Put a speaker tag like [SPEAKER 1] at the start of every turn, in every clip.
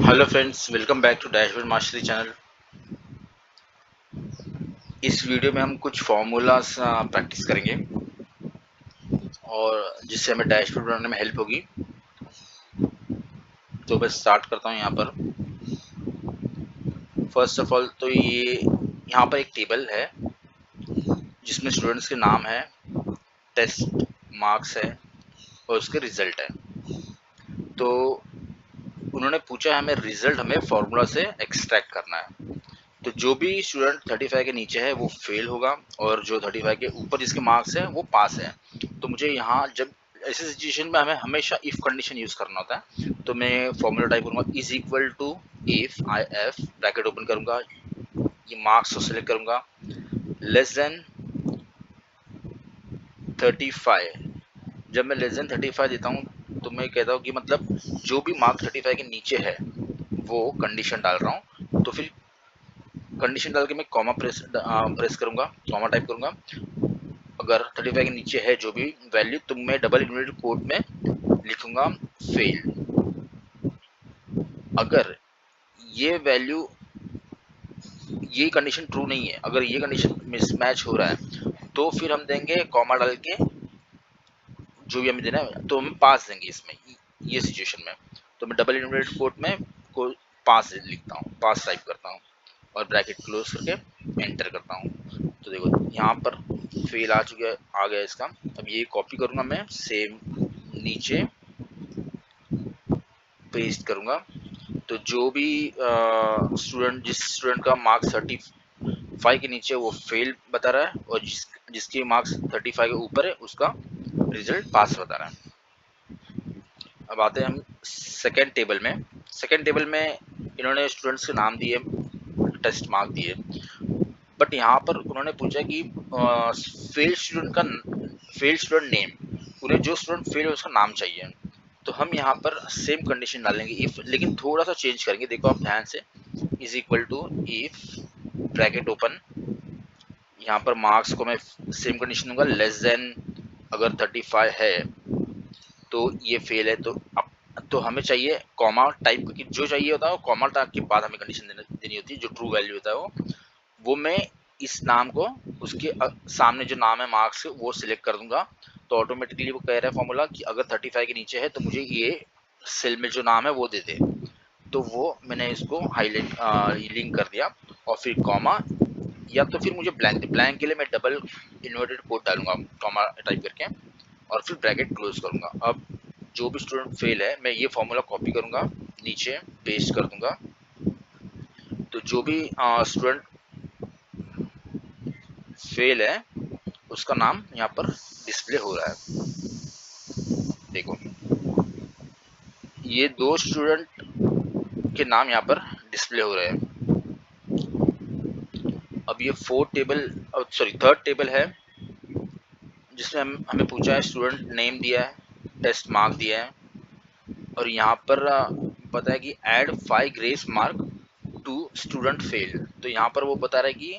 [SPEAKER 1] Hello friends, welcome back to dashboard mastery channel. इस video में हम कुछ फार्मूलाज प्रैक्टिस करेंगे और जिससे हमें डैशबोर्ड बनाने में हेल्प होगी। तो बस स्टार्ट करता हूँ यहाँ पर। फर्स्ट ऑफ ऑल तो ये यहाँ पर एक टेबल है जिसमें स्टूडेंट्स के नाम है, टेस्ट मार्क्स है और उसके रिजल्ट है। तो उन्होंने पूछा है हमें रिजल्ट हमें फार्मूला से एक्सट्रैक्ट करना है। तो जो भी स्टूडेंट 35 के नीचे है वो फेल होगा और जो 35 के ऊपर जिसके मार्क्स है वो पास है। तो मुझे यहाँ जब ऐसे सिचुएशन में हमें हमेशा इफ कंडीशन यूज करना होता है। तो मैं फॉर्मूला टाइप करूंगा is equal to if I F bracket open करूंगा, ये मार्क्स को सिलेक्ट करूंगा, लेस देन 35। जब मैं लेस देन 35 देता हूँ तो मैं कहता हूँ कि मतलब जो भी मार्क्स 35 के नीचे है वो कंडीशन डाल रहा हूँ। तो फिर कंडीशन डाल के मैं कॉमा प्रेस करूंगा, कॉमा टाइप करूंगा। अगर 35 के नीचे है जो भी वैल्यू तो मैं डबल इन्वर्टेड कोट में लिखूंगा फेल। अगर ये वैल्यू, ये कंडीशन ट्रू नहीं है, अगर ये कंडीशन मिसमैच हो रहा है तो फिर हम देंगे कॉमा डाल के जो भी हमें देना है तो हम पास देंगे इसमें, ये सिचुएशन में। तो मैं डबल इन्वर्टेड कोट में को पास लिखता हूँ, पास टाइप करता हूँ और ब्रैकेट क्लोज करके एंटर करता हूँ। तो देखो यहाँ पर फेल आ चुका है, आ गया इसका। अब ये कॉपी करूंगा मैं, सेम नीचे पेस्ट करूंगा। तो जो भी स्टूडेंट, जिस स्टूडेंट का मार्क्स 35 के नीचे वो फेल बता रहा है और जिसके मार्क्स 35 के ऊपर है उसका रिजल्ट पास बता रहा है। अब आते हैं हम सेकेंड टेबल में। सेकेंड टेबल में इन्होंने स्टूडेंट्स के नाम दिए, टेस्ट मार्क दिए, बट यहाँ पर उन्होंने पूछा कि फेल स्टूडेंट का, फेल स्टूडेंट नेम, उन्हें जो स्टूडेंट फेल है उसका नाम चाहिए। तो हम यहाँ पर सेम कंडीशन डालेंगे इफ, लेकिन थोड़ा सा चेंज करेंगे। देखो आप ध्यान से, is equal to if bracket open, यहाँ पर मार्क्स को मैं सेम कंडीशन दूंगा, लेस देन अगर 35 है तो ये फेल है। तो अब तो हमें चाहिए कॉमा टाइप की, जो चाहिए होता है वो कॉमा टाइप के बाद हमें कंडीशन देनी होती है, जो ट्रू वैल्यू होता है वो मैं इस नाम को उसके सामने जो नाम है मार्क्स वो सिलेक्ट कर दूंगा। तो ऑटोमेटिकली वो कह रहा है फॉर्मूला कि अगर 35 के नीचे है तो मुझे ये सेल में जो नाम है वो दे दे। तो वो मैंने इसको हाईलाइट लिंक कर दिया और फिर कॉमा, या तो फिर मुझे ब्लैंक, ब्लैंक के लिए मैं डबल इन्वर्टेड कोट डालूंगा कॉमा टाइप करके और फिर ब्रैकेट क्लोज करूंगा। अब जो भी स्टूडेंट फेल है मैं ये फॉर्मूला कॉपी करूंगा, नीचे पेस्ट कर दूंगा। तो जो भी स्टूडेंट फेल है उसका नाम यहाँ पर डिस्प्ले हो रहा है। देखो ये दो स्टूडेंट के नाम यहाँ पर डिस्प्ले हो रहे हैं। अब ये fourth table, sorry third table है जिसमें हमें पूछा है, स्टूडेंट नेम दिया है, टेस्ट मार्क दिया है और यहाँ पर पता है कि add 5 grace mark to student fail. तो यहाँ पर वो बता रहा है कि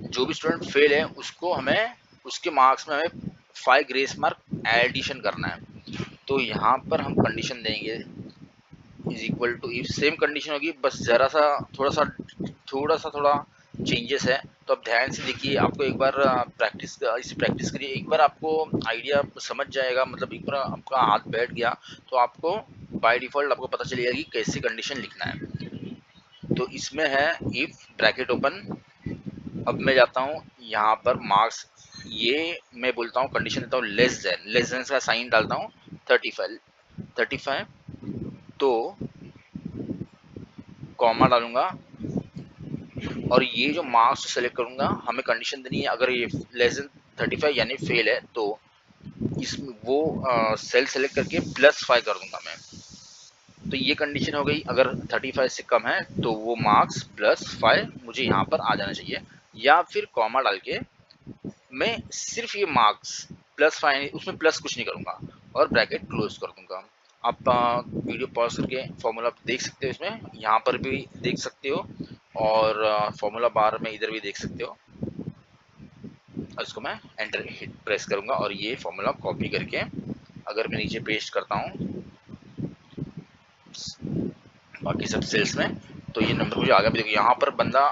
[SPEAKER 1] जो भी स्टूडेंट फेल है उसको हमें, उसके मार्क्स में हमें 5 ग्रेस मार्क एडिशन करना है। तो यहाँ पर हम कंडीशन देंगे is equal to if, same condition होगी बस जरा सा थोड़ा चेंजेस है। तो आप ध्यान से देखिए, आपको एक बार प्रैक्टिस, इसे प्रैक्टिस करिए, एक बार आपको आइडिया समझ जाएगा, मतलब एक बार आपका हाथ बैठ गया तो आपको बाय डिफॉल्ट आपको पता चलेगा कि कैसे कंडीशन लिखना है। तो इसमें है इफ ब्रैकेट ओपन, अब मैं जाता हूँ यहाँ पर मार्क्स, ये मैं बोलता हूँ कंडीशन देता हूँ लेस देन, लेस देन का साइन डालता हूँ 35, तो कॉमा डालूंगा और ये जो मार्क्स सेलेक्ट करूंगा हमें कंडीशन देनी है, अगर ये लेस देन 35 यानी फेल है तो इस वो सेल सेलेक्ट करके +5 कर दूंगा मैं। तो ये कंडीशन हो गई, अगर 35 से कम है तो वो मार्क्स +5 मुझे यहाँ पर आ जाना चाहिए, या फिर कॉमा डाल के मैं सिर्फ ये मार्क्स +5, उसमें प्लस कुछ नहीं करूंगा और ब्रैकेट क्लोज कर दूंगा। आप वीडियो पॉज करके फॉर्मूला देख सकते हो, इसमें यहाँ पर भी देख सकते हो और फॉर्मूला बार में इधर भी देख सकते हो। और इसको मैं एंटर हिट प्रेस करूंगा और ये फॉर्मूला कॉपी करके अगर मैं नीचे पेस्ट करता हूँ बाकी सब सेल्स में। तो ये नंबर मुझे आ गया। देखो यहाँ पर बंदा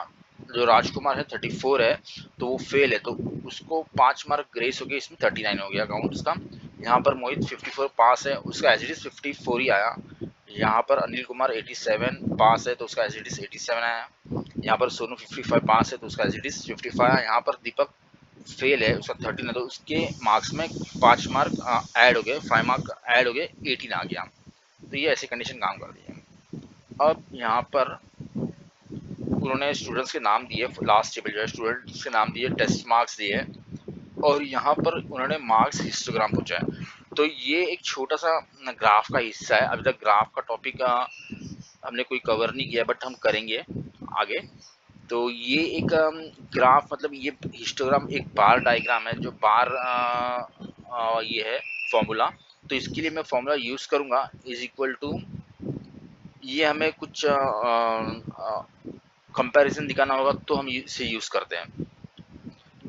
[SPEAKER 1] जो राजकुमार है 34 है, तो वो फेल है, तो उसको 5 मार्क ग्रेस हो गए, इसमें 39 हो गया अकाउंट उसका। यहाँ पर मोहित 54 पास है, उसका एज इट इज 54 ही आया। यहाँ पर अनिल कुमार 87 पास है, तो उसका एज इट इज 87 आया। यहाँ पर सोनू 55 पास है, तो उसका एज इट इज 55 आया। यहाँ पर दीपक फेल है, उसका 13 है, तो उसके मार्क्स में 5 मार्क ऐड हो गए, 5 मार्क ऐड हो गए, 18 आ गया। तो ये ऐसी कंडीशन काम कर रही है। अब यहाँ पर उन्होंने स्टूडेंट्स के नाम दिए, लास्ट टेबल जो है स्टूडेंट्स के नाम दिए, टेस्ट मार्क्स दिए, और यहाँ पर उन्होंने मार्क्स हिस्टोग्राम पूछा है। तो ये एक छोटा सा ग्राफ का हिस्सा है। अभी तक ग्राफ का टॉपिक हमने कोई कवर नहीं किया, बट हम करेंगे आगे। तो ये एक ग्राफ मतलब ये हिस्टोग्राम एक बार डायग्राम है, जो बार ये है फॉर्मूला। तो इसके लिए मैं फॉर्मूला यूज करूंगा, इज इक्वल टू, ये हमें कुछ कंपैरिजन दिखाना होगा तो हम इसे यूज करते हैं।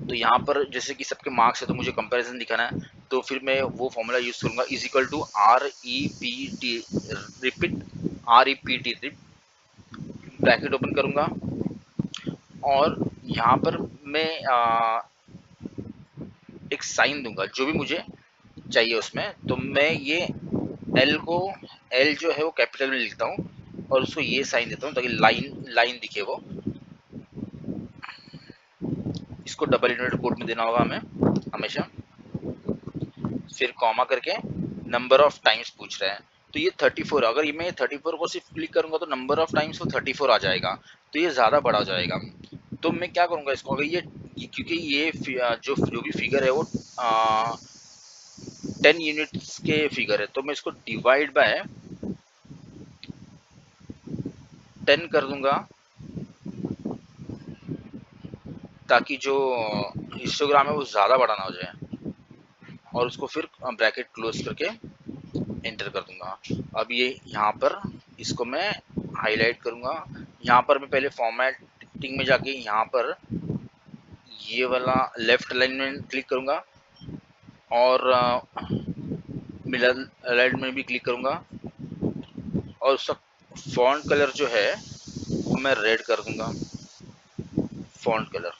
[SPEAKER 1] तो यहाँ पर जैसे कि सबके मार्क्स है, तो मुझे कंपैरिजन दिखाना है, तो फिर मैं वो फॉर्मूला यूज करूंगा, is equal to R E P T repeat, R E P T rep, bracket open करूंगा, और यहाँ पर मैं एक साइन दूंगा जो भी मुझे चाहिए उसमें। तो मैं ये एल को, एल जो है वो कैपिटल में लिखता हूँ, और उसको ये साइन देता हूँ ताकि लाइन लाइन दिखे वो। इसको डबल इनवर्टेड कोड में देना होगा हमें हमेशा। फिर कॉमा करके नंबर ऑफ टाइम्स पूछ रहे हैं, तो ये 34, अगर ये मैं 34 को सिर्फ क्लिक करूंगा तो नंबर ऑफ टाइम्स तो 34 आ जाएगा, तो ये ज़्यादा बड़ा हो जाएगा। तो मैं क्या करूंगा इसको, अगर ये क्योंकि ये जो भी फिगर है वो 10 यूनिट्स के फिगर है, तो मैं इसको डिवाइड बाय 10 कर दूंगा, ताकि जो हिस्टोग्राम है वो ज़्यादा बड़ा ना हो जाए, और उसको फिर ब्रैकेट क्लोज करके एंटर कर दूंगा। अब ये यहाँ पर इसको मैं हाईलाइट करूंगा। यहाँ पर मैं पहले फॉर्मेटिंग में जाके यहाँ पर ये वाला लेफ्ट लाइन में क्लिक करूंगा, और मिडल लाइन में भी क्लिक करूंगा, और उसका फॉन्ट कलर जो है वो मैं रेड कर दूंगा, फॉन्ट कलर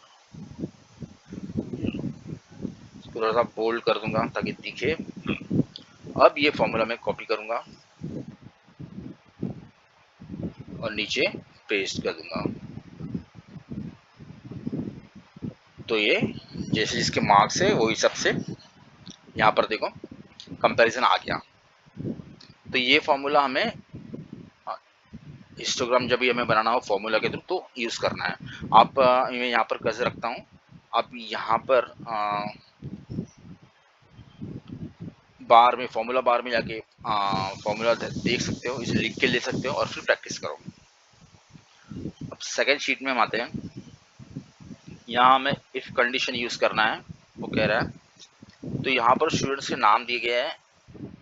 [SPEAKER 1] थोड़ा सा बोल्ड कर दूंगा ताकि दिखे। अब ये फॉर्मूला मैं कॉपी करूंगा और नीचे पेस्ट कर दूंगा। तो ये जैसे जिसके मार्क्स है वो हिसाब से यहाँ पर देखो कंपैरिजन आ गया। तो ये फॉर्मूला हमें हिस्टोग्राम जब भी हमें बनाना हो फॉर्मूला के थ्रू तो यूज करना है। आप मैं यहाँ पर कैसे रखता हूँ, आप यहाँ पर बार में, फॉर्मूला बार में जाके फॉर्मूला देख सकते हो, इसे लिख के ले सकते हो और फिर प्रैक्टिस करो। अब सेकेंड शीट में हम आते हैं। यहाँ हमें इफ कंडीशन यूज करना है, वो कह रहा है। तो यहाँ पर स्टूडेंट्स के नाम दिए गए हैं,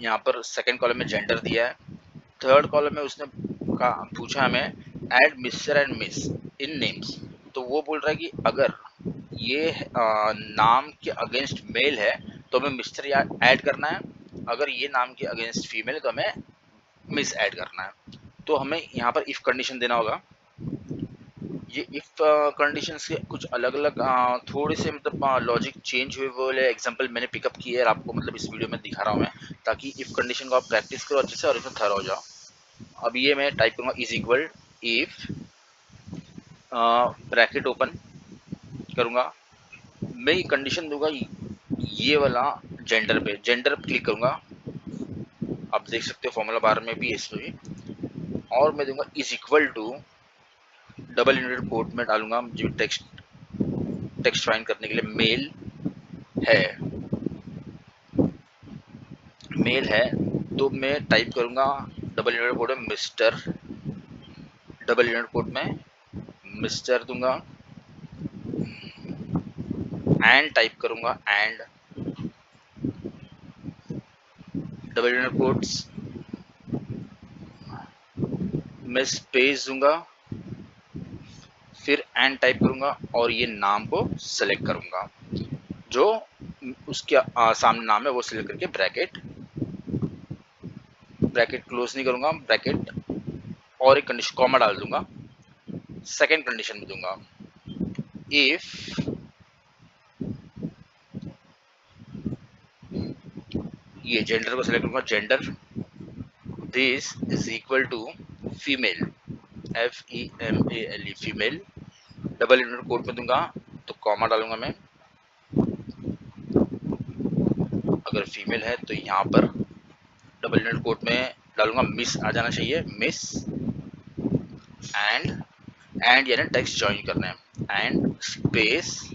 [SPEAKER 1] यहाँ पर सेकेंड कॉलम में जेंडर दिया है, थर्ड कॉलम में उसने पूछा हमें add mister and miss in names. तो वो बोल रहा है कि अगर ये नाम के अगेंस्ट मेल है तो हमें मिस्टर या ऐड करना है, अगर ये नाम के अगेंस्ट फीमेल है तो हमें मिस ऐड करना है। तो हमें यहाँ पर इफ कंडीशन देना होगा। ये इफ कंडीशंस के कुछ अलग अलग थोड़े से मतलब लॉजिक चेंज हुए वो वाले एग्जांपल मैंने पिकअप किए और आपको मतलब इस वीडियो में दिखा रहा हूँ मैं, ताकि इफ कंडीशन को आप प्रैक्टिस करो अच्छे से और इसमें थरो हो जाओ। अब ये मैं टाइप करूँगा is equal if, bracket open करूँगा, मैं ये कंडीशन दूंगा ये वाला जेंडर पे, जेंडर क्लिक करूँगा, आप देख सकते हो फॉर्मूला बार में भी इसमें भी, और मैं दूंगा is equal to, double inverted quote में डालूंगा जो टेक्स्ट टेक्स्ट फाइंड करने के लिए मेल है, मेल है। तो मैं टाइप करूंगा डबल इनवर्टेड कोड में मिस्टर, डबल इनवर्टेड कोड में मिस्टर दूंगा, एंड टाइप करूंगा एंड, डबल इनवर्टेड कोड्स में स्पेस दूंगा, फिर एंड टाइप करूंगा और ये नाम को सेलेक्ट करूंगा, जो उसके सामने नाम है वो सिलेक्ट करके ब्रैकेट, ब्रैकेट क्लोज नहीं करूंगा, ब्रैकेट और एक कंडीशन कॉमा डाल दूंगा, सेकेंड कंडीशन में दूंगा इफ ये जेंडर को सेलेक्ट करूंगा, gender this is equal to female, FEMALE female, double internal quote में दूंगा तो कॉमा डालूंगा मैं, अगर फीमेल है तो यहाँ पर डबल इंटरनल कोट में डालूंगा मिस आ जाना चाहिए, मिस एंड यानी टेक्स्ट ज्वाइन करना है, एंड स्पेस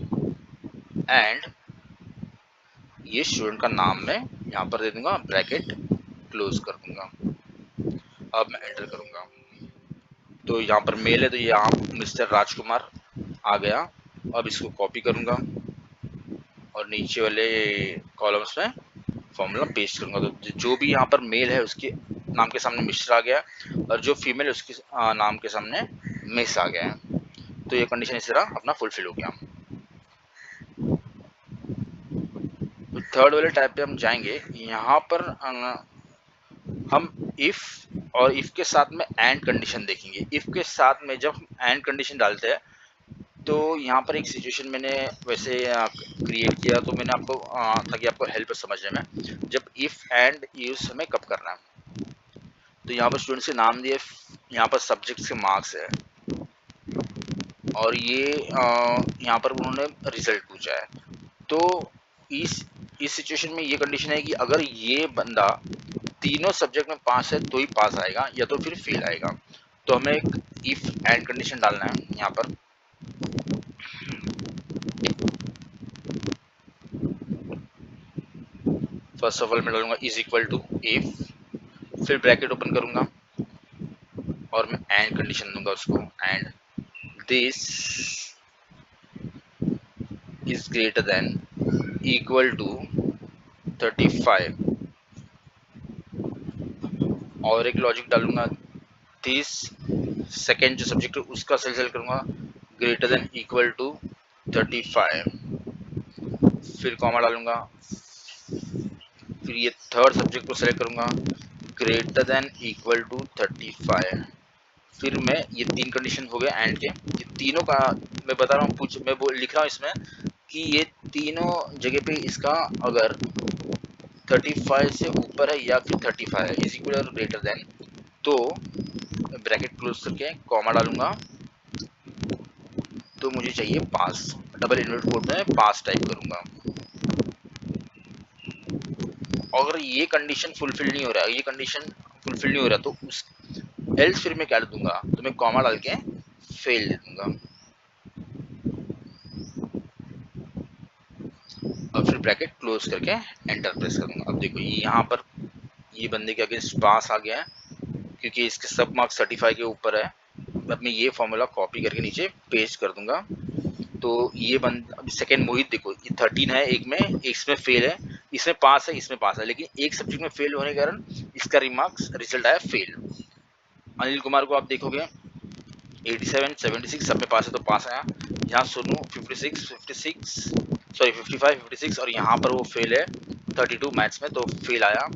[SPEAKER 1] एंड ये स्टूडेंट का नाम मैं यहाँ पर दे दूंगा, ब्रैकेट क्लोज कर दूंगा। अब मैं एंटर करूंगा तो यहाँ पर मेल है तो यहाँ मिस्टर राजकुमार आ गया। अब इसको कॉपी करूंगा और नीचे वाले कॉलम्स में फॉर्मूला पेस्ट करूंगा, तो जो भी यहाँ पर मेल है उसके नाम के सामने मिस्टर आ गया और जो फीमेल है उसके नाम के सामने मिस आ गया है। तो ये कंडीशन इस तरह अपना फुलफिल हो गया। तो थर्ड वाले टाइप पे हम जाएंगे, यहाँ पर हम इफ और इफ के साथ में एंड कंडीशन देखेंगे। इफ के साथ में जब हम एंड कंडीशन डालते हैं तो यहाँ पर एक सिचुएशन मैंने वैसे क्रिएट किया, तो मैंने आपको ताकि आपको हेल्प समझने में, जब इफ एंड यूज हमें कब करना है। तो यहाँ पर स्टूडेंट्स के नाम दिए, यहाँ पर सब्जेक्ट्स के मार्क्स है और ये यहाँ पर उन्होंने रिजल्ट पूछा है। तो इस सिचुएशन में ये कंडीशन है कि अगर ये बंदा तीनों सब्जेक्ट में पास है तो ही पास आएगा या तो फिर फेल आएगा। तो हमें एक इफ एंड कंडीशन डालना है यहाँ पर। फर्स्ट ऑफ ऑल मैं डालूंगा इज इक्वल टू इफ, फिर ब्रैकेट ओपन करूंगा और मैं एंड कंडीशन दूंगा उसको, and this is greater than equal to 35 और एक लॉजिक डालूंगा, दिस सेकेंड जो सब्जेक्ट है उसका सेलेक्ट करूंगा ग्रेटर देन इक्वल टू 35, फिर कॉमा डालूंगा, फिर ये थर्ड सब्जेक्ट को सेलेक्ट करूंगा ग्रेटर देन इक्वल टू 35, फिर मैं ये तीन कंडीशन हो गए एंड के, ये तीनों का मैं बता रहा हूँ, मैं लिख रहा हूँ इसमें कि ये तीनों जगह पे इसका अगर 35 से ऊपर है या फिर 35 है इज इक्वल और ग्रेटर देन, तो ब्रैकेट क्लोज करके कॉमा डालूंगा तो मुझे चाहिए पास, डबल इनवर्ट कोड में पास टाइप करूंगा। अगर ये कंडीशन फुलफिल नहीं हो रहा है, ये कंडीशन फुलफिल नहीं हो रहा तो उस एल्स फिर मैं क्या दूंगा, तो मैं कॉमा डाल के फेल दे दूंगा और फिर ब्रैकेट क्लोज करके एंटर प्रेस करूंगा। अब देखो ये यहाँ पर ये बंदे के अगेंस्ट पास आ गया है क्योंकि इसके सब मार्क्स 35 के ऊपर है। अब मैं ये फॉर्मूला कॉपी करके नीचे पेस्ट कर दूंगा। तो ये बंद सेकेंड मोहित देखो ये 13 है, एक में इसमें फेल है, इसमें पास है, इसमें पास है, लेकिन एक सब्जेक्ट में फेल होने के कारण इसका रिमार्क्स रिजल्ट आया फेल। अनिल कुमार को आप देखोगे 87 76 सब में पास है तो पास आया। यहाँ सोनू 56 सॉरी 55 56 और यहाँ पर वो फेल है 32 मैथ्स में तो फेल आया।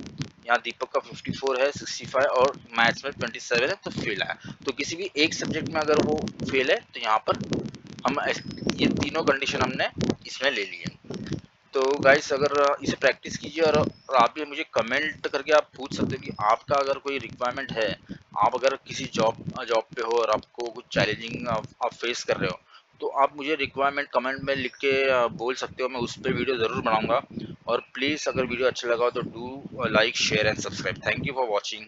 [SPEAKER 1] यहाँ दीपक का 54 है 65 और मैथ्स में 27 है तो फेल आया। तो किसी भी एक सब्जेक्ट में अगर वो फेल है तो यहाँ पर हम ये तीनों कंडीशन हमने इसमें ले लिए। तो गाइस अगर इसे प्रैक्टिस कीजिए और आप भी मुझे कमेंट करके आप पूछ सकते हो कि आपका अगर कोई रिक्वायरमेंट है, आप अगर किसी जॉब पे हो और आपको कुछ चैलेंजिंग आप फेस कर रहे हो तो आप मुझे रिक्वायरमेंट कमेंट में लिख के बोल सकते हो, मैं उस पर वीडियो ज़रूर बनाऊंगा। और प्लीज़ अगर वीडियो अच्छा लगा हो तो do like share and subscribe. Thank you for watching.